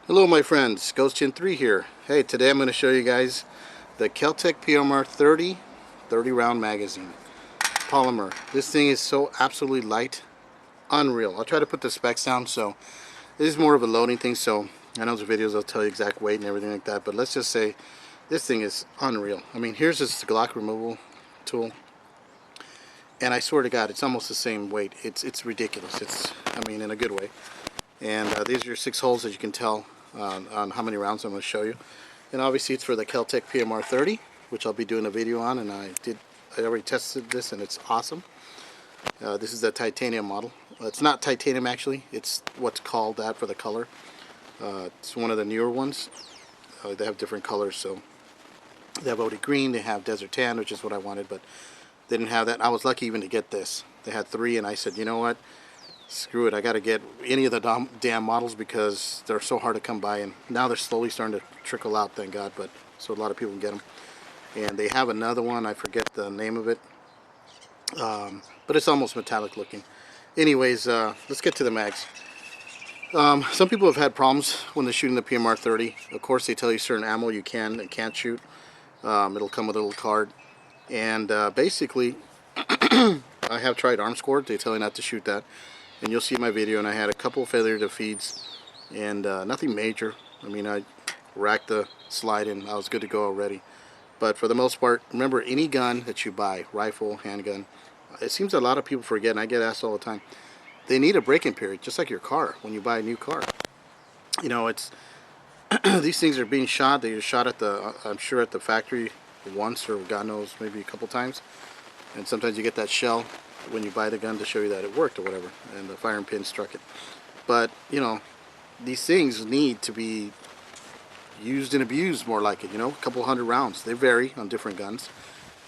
Hello my friends, Ghost 3 here. Hey, today I'm going to show you guys the Keltec PMR 30 round magazine. Polymer. This thing is so absolutely light. Unreal. I'll try to put the specs down. So this is more of a loading thing, so I know the videos will tell you exact weight and everything like that, but let's just say this thing is unreal. I mean, here's this Glock removal tool, and I swear to God, it's almost the same weight. It's ridiculous. I mean, in a good way. And these are your 6 holes, as you can tell on how many rounds I'm going to show you. And obviously it's for the Keltec PMR 30, which I'll be doing a video on, and I already tested this and it's awesome. This is the titanium model. It's not titanium actually, it's what's called that for the color. It's one of the newer ones. They have different colors, so they have OD green, they have desert tan, which is what I wanted, but they didn't have that. I was lucky even to get this. They had 3 and I said, you know what, screw it, I got to get any of the damn models because they're so hard to come by, and now they're slowly starting to trickle out, thank God, but so a lot of people can get them. And they have another one, I forget the name of it, but it's almost metallic looking. Anyways, let's get to the mags. Some people have had problems when they're shooting the PMR 30. Of course, they tell you certain ammo you can and can't shoot. It'll come with a little card, and basically I have tried arm scored. They tell you not to shoot that, and you'll see in my video, and I had a couple of failure to feeds, and nothing major. I mean, I racked the slide and I was good to go already. But for the most part, remember, any gun that you buy, rifle, handgun, it seems a lot of people forget, and I get asked all the time, they need a break-in period, just like your car, when you buy a new car. You know, it's these things are being shot. They're shot at the, I'm sure at the factory once, or God knows, maybe a couple times. And sometimes you get that shell when you buy the gun to show you that it worked or whatever, and the firing pin struck it. But you know, these things need to be used and abused more like it. You know, a couple hundred rounds. They vary on different guns,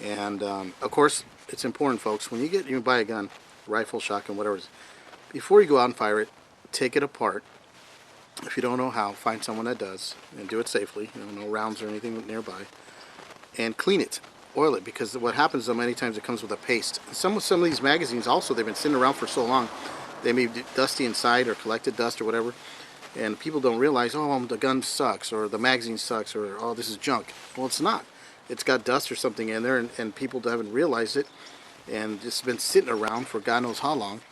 and of course, it's important, folks. When you buy a gun, rifle, shotgun, whatever it is, before you go out and fire it, take it apart. If you don't know how, find someone that does, and do it safely. You know, no rounds or anything nearby, and clean it. Oil it, because what happens though, many times it comes with a paste. Some of these magazines also, they've been sitting around for so long, they may be dusty inside or collected dust or whatever, and people don't realize, oh, the gun sucks, or the magazine sucks, or oh, this is junk. Well, it's not. It's got dust or something in there, and people haven't realized it, and it's been sitting around for God knows how long.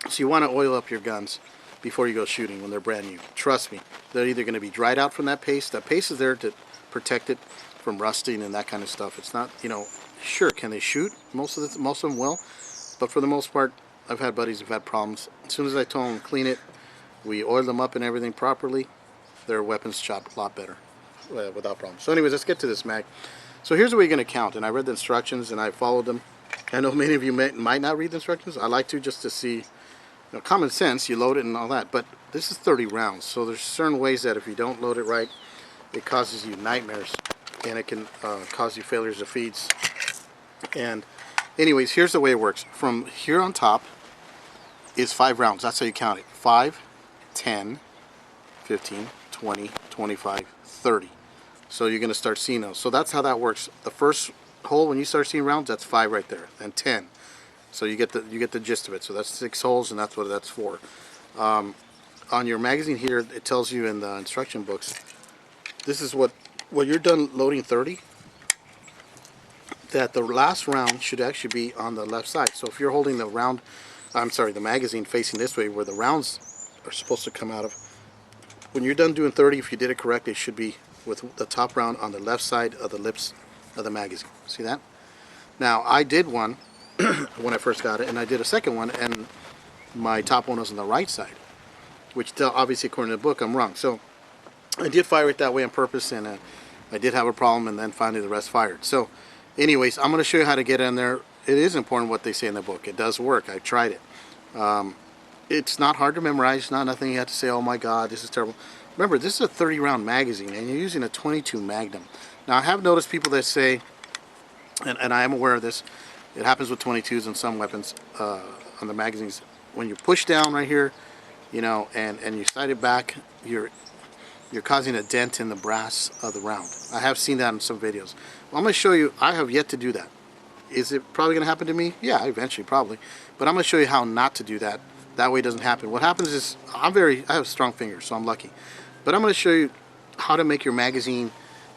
So you want to oil up your guns before you go shooting when they're brand new. Trust me, they're either going to be dried out from that paste. That paste is there to protect it from rusting and that kind of stuff. It's not, you know, sure, can they shoot? Most of them will, but for the most part, I've had buddies who've had problems. As soon as I told them clean it, we oiled them up and everything properly, their weapons shot a lot better without problem. So anyways, let's get to this mag. So here's the way you're going to count, and I read the instructions and I followed them. I know many of you might not read the instructions. I like to, just to see, you know, common sense, you load it and all that, but this is 30 rounds, so there's certain ways that if you don't load it right, it causes you nightmares, and it can cause you failures of feeds. And anyways, here's the way it works. From here on top is 5 rounds. That's how you count it. 5, 10, 15, 20, 25, 30. So you're going to start seeing those. So that's how that works. The first hole, when you start seeing rounds, that's 5 right there, and 10. So you get the gist of it. So that's 6 holes, and that's what that's for. On your magazine here, it tells you in the instruction books, this is what you're done loading 30, that the last round should actually be on the left side. So if you're holding the magazine facing this way, where the rounds are supposed to come out of, when you're done doing 30, if you did it correctly, it should be with the top round on the left side of the lips of the magazine. See that? Now, I did one when I first got it, and I did a second one, and my top one was on the right side, which obviously, according to the book, I'm wrong. So I did fire it that way on purpose, and I did have a problem, and then finally the rest fired. So anyways, I'm going to show you how to get in there. It is important what they say in the book. It does work. I tried it. It's not hard to memorize. It's not nothing you have to say, oh my God, this is terrible. Remember, this is a 30 round magazine, and you're using a 22 Magnum. Now, I have noticed people that say, and I am aware of this, it happens with 22s and some weapons on the magazines. When you push down right here, you know, and you slide it back, you're causing a dent in the brass of the round. I have seen that in some videos. Well, I'm going to show you. I have yet to do that. Is it probably going to happen to me? Yeah, eventually, probably. But I'm going to show you how not to do that. That way it doesn't happen. What happens is, I have strong fingers, so I'm lucky. But I'm going to show you how to make your magazine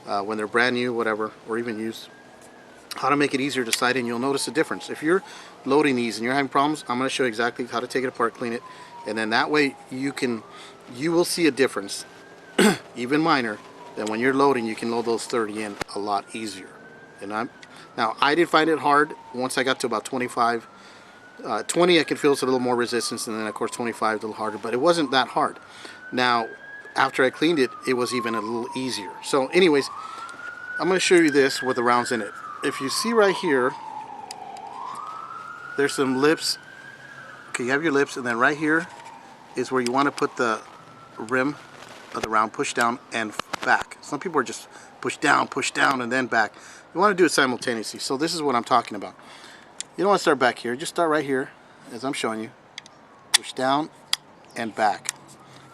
when they're brand new, whatever, or even used, how to make it easier to sight in. You'll notice a difference. If you're loading these and you're having problems, I'm going to show you exactly how to take it apart, clean it, and then that way you will see a difference, even minor, than when you're loading. You can load those 30 in a lot easier. And now I did find it hard once I got to about 25. 20 I can feel it's a little more resistance, and then of course 25 is a little harder, but it wasn't that hard. Now after I cleaned it, it was even a little easier. So anyways, I'm going to show you this with the rounds in it. If you see right here, there's some lips. Okay, you have your lips, and then right here is where you want to put the rim of the round, push down and back. Some people are just push down, and then back. You want to do it simultaneously. So this is what I'm talking about. You don't want to start back here. Just start right here, as I'm showing you. Push down and back.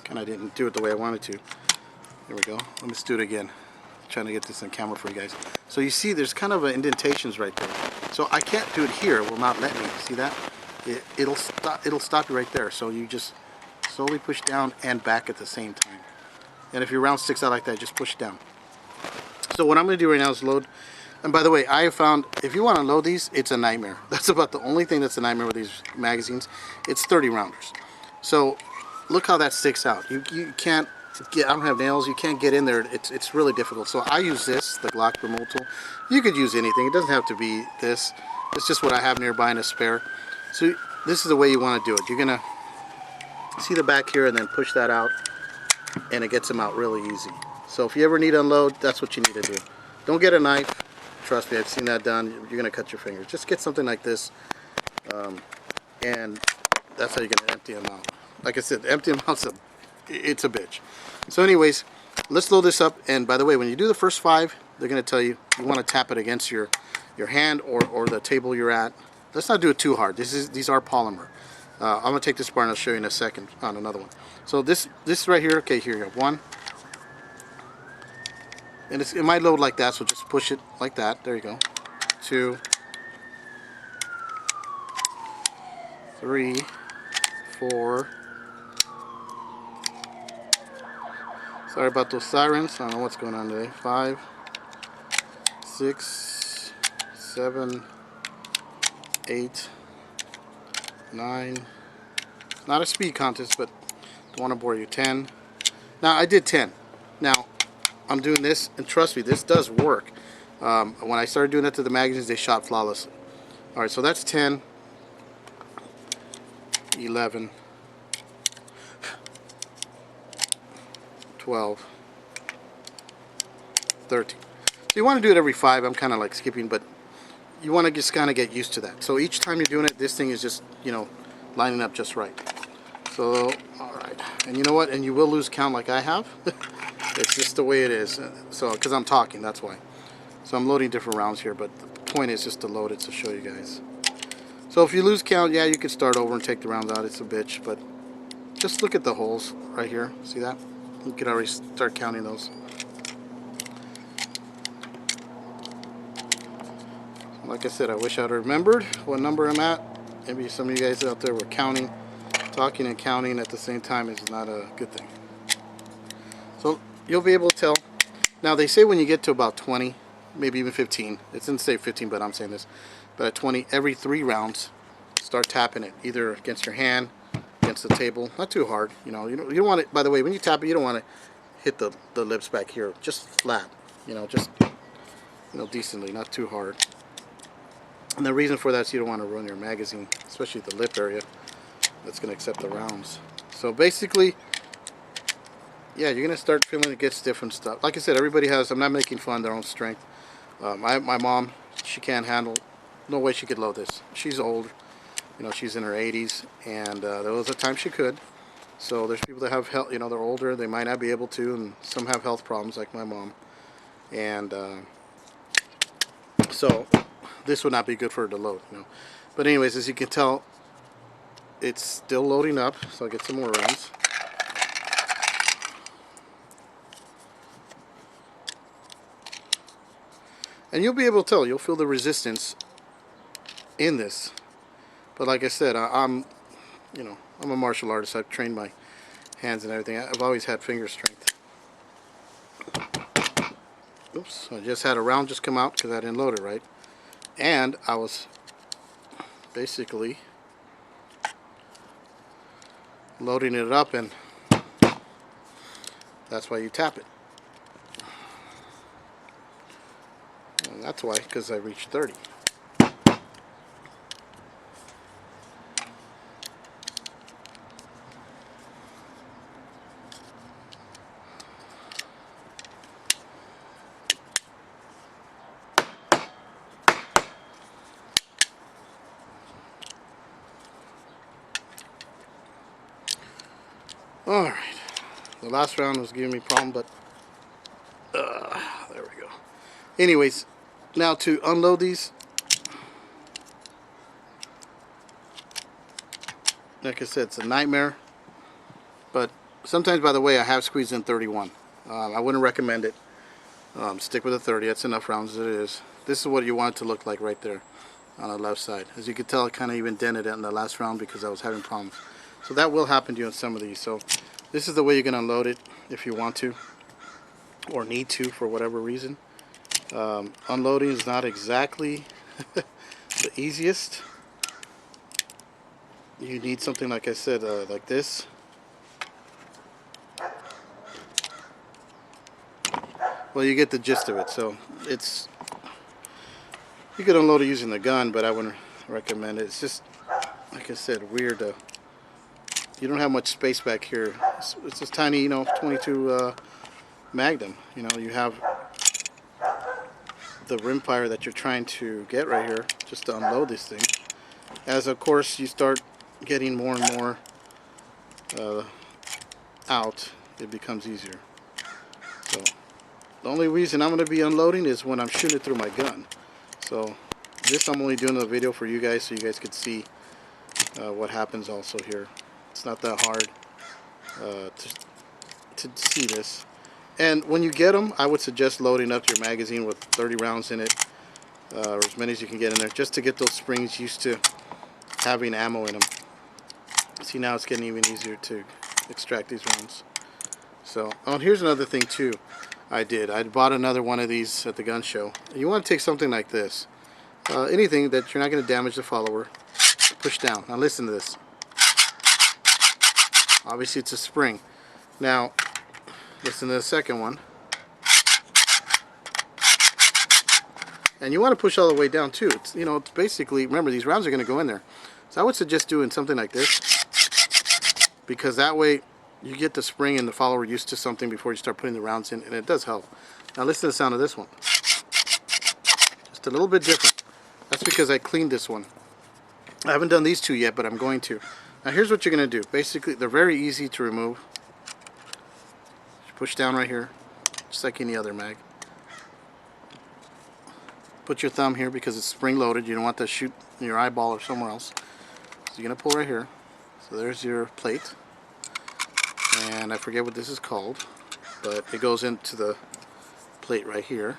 Kind of didn't do it the way I wanted to. There we go. Let me just do it again. I'm trying to get this on camera for you guys. So you see there's kind of indentations right there. So I can't do it here. It will not let me. See that? It'll stop you right there. So you just slowly push down and back at the same time. And if your round sticks out like that, just push down. So what I'm going to do right now is load. And by the way, I have found if you want to load these, it's a nightmare. That's about the only thing that's a nightmare with these magazines. It's 30 rounders. So look how that sticks out. You can't get, I don't have nails, you can't get in there. It's really difficult. So I use this, the Glock removal tool. You could use anything. It doesn't have to be this. It's just what I have nearby in a spare. So this is the way you want to do it. You're going to see the back here and then push that out, and it gets them out really easy. So if you ever need to unload, that's what you need to do. Don't get a knife. Trust me, I've seen that done. You're going to cut your fingers. Just get something like this, and that's how you're going to empty them out. Like I said, empty them out, it's a bitch. So anyways, let's load this up. And by the way, when you do the first 5, they're going to tell you want to tap it against your hand or the table you're at. Let's not do it too hard. These are polymer. I'm going to take this part and I'll show you in a second on another one. So this right here, okay, here you go. 1. And it might load like that, so just push it like that. There you go. 2, 3, 4. Sorry about those sirens. I don't know what's going on today. 5, 6, 7, 8, 9. It's not a speed contest, but don't want to bore you. 10. Now I did 10. Now I'm doing this, and trust me, this does work. When I started doing that to the magazines, they shot flawlessly. Alright, so that's 10, 11, 12, 13. So you want to do it every 5. I'm kind of like skipping, but you want to just kind of get used to that. So each time you're doing it, this thing is just, lining up just right. So, alright. And you know what? And you will lose count like I have. It's just the way it is. So, because I'm talking, that's why. So I'm loading different rounds here, but the point is just to load it to show you guys. So if you lose count, yeah, you can start over and take the rounds out. It's a bitch, but just look at the holes right here. See that? You can already start counting those. Like I said, I wish I'd remembered what number I'm at. Maybe some of you guys out there were counting. Talking and counting at the same time is not a good thing. So you'll be able to tell. Now they say when you get to about 20, maybe even 15. It didn't say 15, but I'm saying this. But at 20, every 3 rounds, start tapping it either against your hand, against the table. Not too hard. You don't want it. By the way, when you tap it, you don't want to hit the lips back here. Just flat. Just decently, not too hard. And the reason for that is you don't want to ruin your magazine, especially the lip area that's going to accept the rounds. So basically, yeah, you're going to start feeling it gets different stuff. Like I said, everybody has, I'm not making fun of their own strength. My mom, she can't handle, no way she could load this. She's old, she's in her 80s, and there was a time she could. So there's people that have health, they're older, they might not be able to, and some have health problems like my mom. And so this would not be good for her to load, But anyways, as you can tell, it's still loading up, so I'll get some more rounds. And you'll be able to tell, you'll feel the resistance in this. But like I said, I'm a martial artist. I've trained my hands and everything. I've always had finger strength. Oops, I just had a round just come out because I didn't load it right. And I was basically loading it up, and that's why you tap it. And that's why, because I reached 30. Alright, the last round was giving me a problem, but there we go. Anyways, now to unload these, like I said, it's a nightmare, but sometimes, by the way, I have squeezed in 31. I wouldn't recommend it. Stick with a 30, that's enough rounds as it is. This is what you want it to look like right there on the left side. As you can tell, I kind of even dented it in the last round because I was having problems. So that will happen to you in some of these. So this is the way you're going to unload it if you want to or need to for whatever reason. Unloading is not exactly the easiest. You need something, like I said, like this. Well, you get the gist of it. So it's, you could unload it using the gun, but I wouldn't recommend it. It's just, like I said, weird. You don't have much space back here. It's this tiny, you know, 22 magnum. You know, you have the rimfire that you're trying to get right here just to unload this thing. As of course you start getting more and more out, it becomes easier. So the only reason I'm going to be unloading is when I'm shooting it through my gun. So this I'm only doing a video for you guys so you guys could see what happens also here. It's not that hard to see this. And when you get them, I would suggest loading up your magazine with 30 rounds in it, or as many as you can get in there, just to get those springs used to having ammo in them. See, now it's getting even easier to extract these rounds. So, oh, here's another thing too. I bought another one of these at the gun show. You want to take something like this, anything that you're not going to damage the follower. Push down. Now listen to this. Obviously it's a spring. Now listen to the second one. And you want to push all the way down too. It's, you know, it's basically, remember, these rounds are going to go in there. So I would suggest doing something like this, because that way you get the spring and the follower used to something before you start putting the rounds in, and it does help. Now listen to the sound of this one. Just a little bit different. That's because I cleaned this one. I haven't done these two yet, but I'm going to. Now here's what you're going to do. Basically, they're very easy to remove. Push down right here, just like any other mag. Put your thumb here because it's spring loaded. You don't want to shoot in your eyeball or somewhere else. So you're going to pull right here. So there's your plate. And I forget what this is called, but it goes into the plate right here.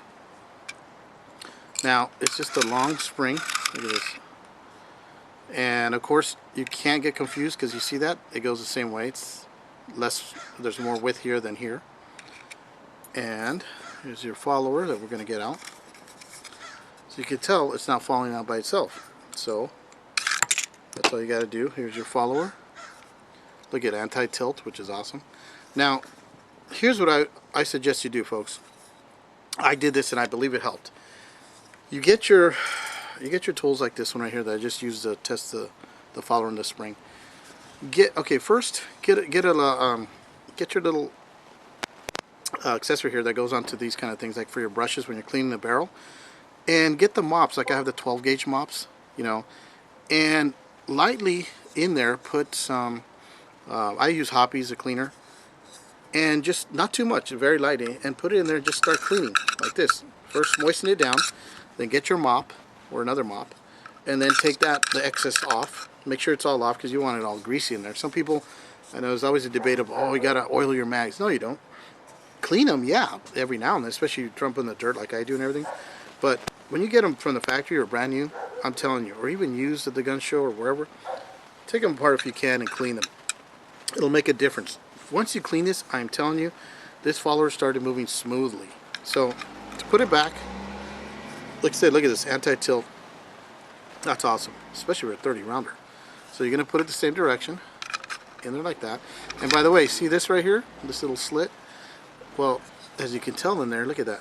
Now, it's just a long spring. Look at this. And of course, you can't get confused because you see that? It goes the same way. It's less, there's more width here than here. And here's your follower that we're going to get out. So you can tell it's not falling out by itself. So that's all you got to do. Here's your follower. Look at anti-tilt, which is awesome. Now here's what I suggest you do, folks. I did this and I believe it helped. You get your tools like this one right here that I just used to test the follower and the spring. First get your little accessory here that goes onto these kind of things, like for your brushes when you're cleaning the barrel, and get the mops. Like I have the 12 gauge mops, you know, and lightly in there put some I use Hoppy as a cleaner, and just not too much, very lightly, and put it in there and just start cleaning like this. First moisten it down, then get your mop or another mop, and then take the excess off. Make sure it's all off because you want it all greasy in there. Some people, I know there's always a debate of, oh, you gotta oil your mags. No, you don't. Clean them, yeah, every now and then, especially you dump in the dirt like I do and everything. But when you get them from the factory or brand new, I'm telling you, or even used at the gun show or wherever, take them apart if you can and clean them. It'll make a difference. Once you clean this, I'm telling you, this follower started moving smoothly. So to put it back, like I said, look at this anti-tilt. That's awesome, especially for a 30 rounder. So you're going to put it the same direction in there like that. And by the way, see this right here, this little slit? Well, as you can tell in there, look at that.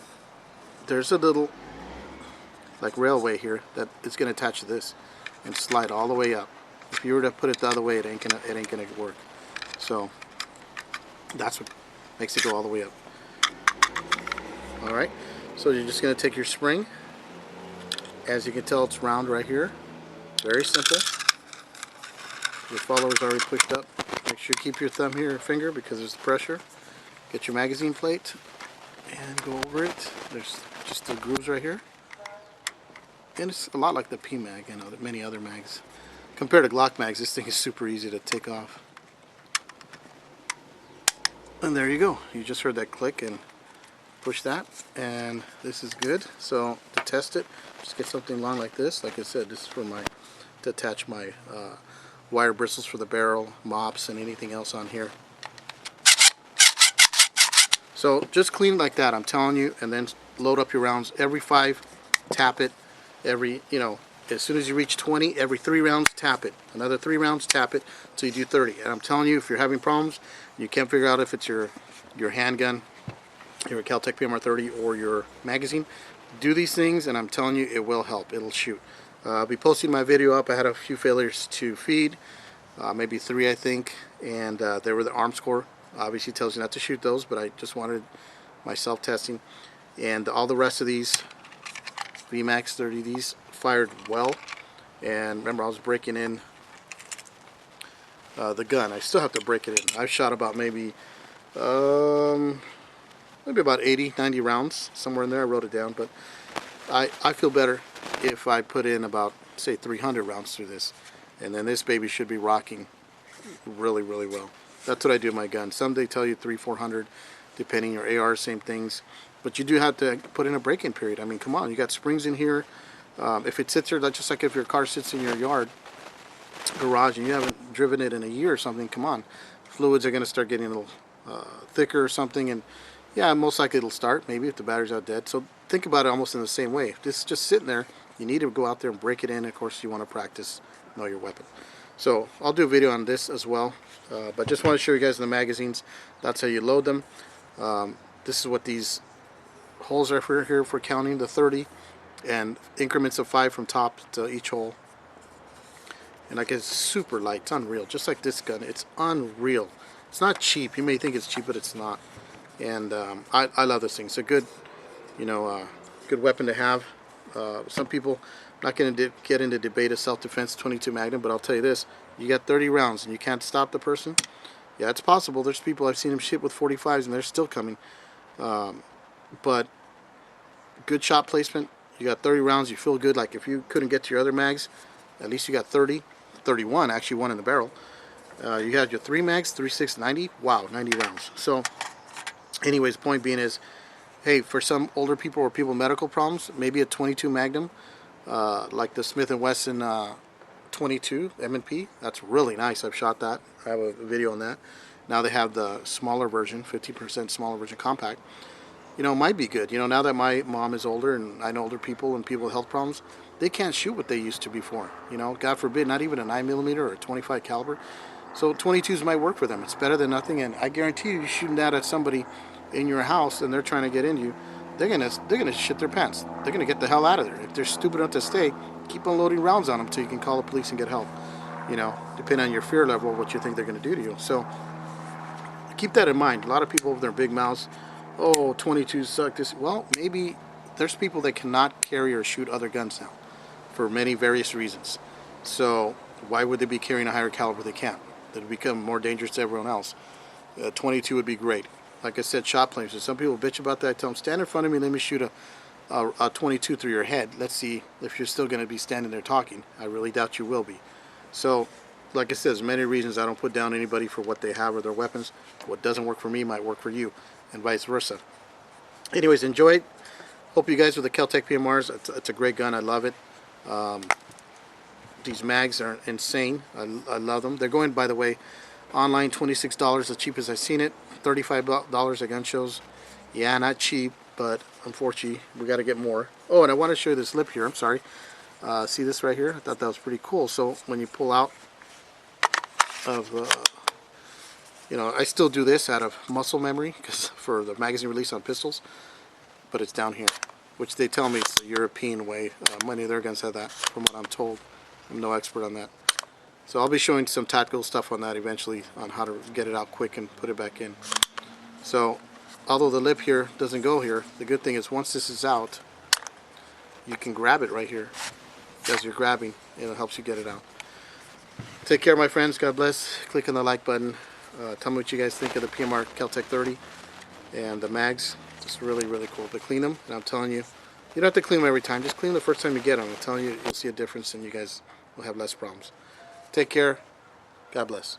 There's a little like railway here that it's going to attach to this and slide all the way up. If you were to put it the other way, it ain't gonna work. So that's what makes it go all the way up. All right. So you're just going to take your spring. As you can tell, it's round right here. Very simple. Your follower's already pushed up. Make sure you keep your thumb here, your finger, because there's pressure. Get your magazine plate and go over it. There's just the grooves right here. And it's a lot like the PMag and many other mags. Compared to Glock mags, this thing is super easy to take off. And there you go. You just heard that click and push that, and this is good. So to test it, just get something long like this. Like I said, this is for to attach my wire bristles for the barrel, mops, and anything else on here. So just clean it like that, I'm telling you, and then load up your rounds. Every 5, tap it. Every, as soon as you reach 20, every 3 rounds, tap it. Another 3 rounds, tap it until you do 30. And I'm telling you, if you're having problems, you can't figure out if it's your handgun, your Keltec PMR 30, or your magazine, do these things, and I'm telling you, it will help. It'll shoot. I'll be posting my video up. I had a few failures to feed, maybe 3, I think, and they were the arm score. Obviously tells you not to shoot those, but I just wanted my self-testing. And all the rest of these VMAX 30Ds fired well. And remember, I was breaking in the gun. I still have to break it in. I've shot about maybe about 80, 90 rounds, somewhere in there. I wrote it down, but I feel better if I put in about, say, 300 rounds through this. And then this baby should be rocking really, really well. That's what I do with my gun. Some they tell you 300, 400, depending your AR, same things. But you do have to put in a break-in period. I mean, come on, you got springs in here. If it sits there, that's just like if your car sits in your yard, garage, and you haven't driven it in a year or something, come on. Fluids are going to start getting a little thicker or something, and yeah, most likely it'll start, maybe if the battery's out dead. So think about it almost in the same way. If this is just sitting there, you need to go out there and break it in. Of course, you want to practice, know your weapon. So I'll do a video on this as well, but just want to show you guys the magazines. That's how you load them. This is what these holes are for here for counting the 30, and increments of 5 from top to each hole. And like, it's super light, it's unreal, just like this gun. It's unreal. It's not cheap. You may think it's cheap, but it's not. And I love this thing. It's a good, good weapon to have. Some people, I'm not going to get into debate of self-defense 22 Magnum, but I'll tell you this: you got 30 rounds and you can't stop the person. Yeah, it's possible. There's people I've seen them shoot with 45s and they're still coming. But good shot placement. You got 30 rounds. You feel good. Like if you couldn't get to your other mags, at least you got 30, 31. Actually, one in the barrel. You had your 3 mags, 3, 6, 90. Wow, 90 rounds. So, anyways, point being is, hey, for some older people or people with medical problems, maybe a 22 Magnum, like the Smith & Wesson 22 M&P, that's really nice. I've shot that. I have a video on that. Now they have the smaller version, 50% smaller version compact. It might be good. Now that my mom is older and I know older people and people with health problems, they can't shoot what they used to before. God forbid, not even a 9mm or a 25 caliber. So 22s might work for them. It's better than nothing, and I guarantee you, shooting that at somebody in your house and they're trying to get into you, they're gonna shit their pants. They're gonna get the hell out of there. If they're stupid enough to stay, keep on loading rounds on them until you can call the police and get help. Depending on your fear level, what you think they're gonna do to you. So keep that in mind. A lot of people with their big mouths, oh, 22s suck. Well, maybe there's people that cannot carry or shoot other guns now for many various reasons. So why would they be carrying a higher caliber? They can't. They'd become more dangerous to everyone else. 22 would be great. Like I said, shot planes. So some people bitch about that. I tell them, stand in front of me, let me shoot a 22 through your head. Let's see if you're still going to be standing there talking. I really doubt you will be. So, like I said, there's many reasons I don't put down anybody for what they have or their weapons. What doesn't work for me might work for you, and vice versa. Anyways, enjoy it. Hope you guys with the Keltec PMRs. It's a great gun. I love it. These mags are insane. I love them. They're going, by the way, online, $26, the cheapest I've seen it. $35 at gun shows. Yeah, not cheap. but unfortunately we got to get more. Oh, and I want to show you this lip here. I'm sorry. See this right here? I thought that was pretty cool. So when you pull out of you know, I still do this out of muscle memory because for the magazine release on pistols, but it's down here, which they tell me it's the European way. Many of their guns have that, from what I'm told. I'm no expert on that. So I'll be showing some tactical stuff on that eventually, on how to get it out quick and put it back in. So although the lip here doesn't go here, the good thing is once this is out, you can grab it right here as you're grabbing, and it helps you get it out. Take care, my friends. God bless. Click on the like button. Tell me what you guys think of the PMR Keltec 30 and the mags. Just really, really cool. To clean them, and I'm telling you, you don't have to clean them every time. Just clean them the first time you get them. I'm telling you, you'll see a difference, and you guys will have less problems. Take care. God bless.